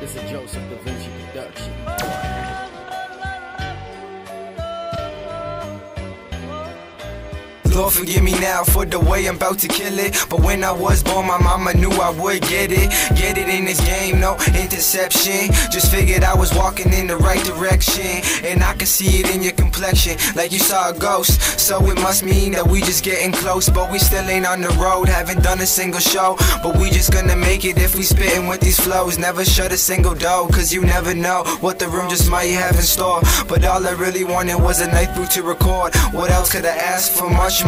It's a Joseph Da Vinci production. Lord forgive me now for the way I'm about to kill it. But when I was born, my mama knew I would get it. Get it in this game, no interception. Just figured I was walking in the right direction. And I can see it in your complexion, like you saw a ghost. So it must mean that we just getting close. But we still ain't on the road, haven't done a single show. But we just gonna make it if we spittin' with these flows. Never shut a single door, cause you never know what the room just might have in store. But all I really wanted was a nice booth to record. What else could I ask for? Much more.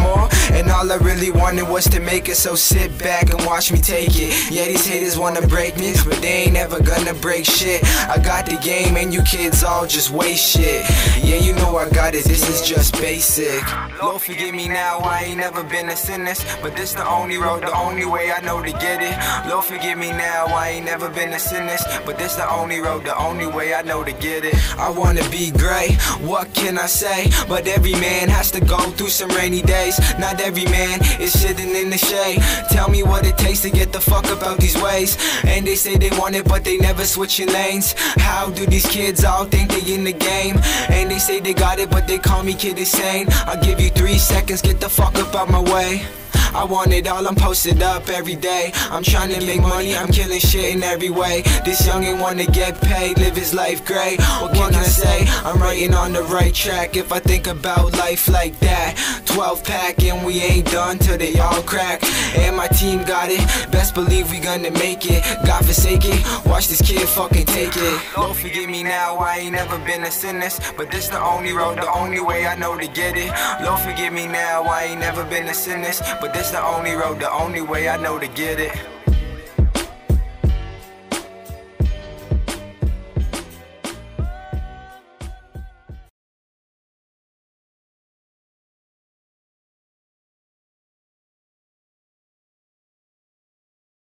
And all I really wanted was to make it, so sit back and watch me take it. Yeah, these haters wanna break me, but they ain't never gonna break shit. I got the game and you kids all just waste shit. Yeah, you know I got it, this is just basic. Lord forgive me now, I ain't never been a sinner, but this the only road, the only way I know to get it. Lord forgive me now, I ain't never been a sinner, but this the only road, the only way I know to get it. I wanna be great, what can I say? But every man has to go through some rainy days. Not every man is sitting in the shade. Tell me what it takes to get the fuck up out these ways. And they say they want it but they never switching lanes. How do these kids all think they in the game? And they say they got it but they call me kid insane. I'll give you 3 seconds, get the fuck up out my way. I want it all, I'm posted up every day. I'm trying to make money, I'm killing shit in every way. This youngin' wanna get paid, live his life great. What can I say? I'm writing on the right track. If I think about life like that, 12 pack and we ain't done till they all crack. And my team got it, best believe we gonna make it. God forsake it, watch this kid fucking take it. Lord forgive me now, I ain't never been a sinner, but this the only road, the only way I know to get it. Lord forgive me now, I ain't never been a sinner, but this the only road, the only way I know to get it.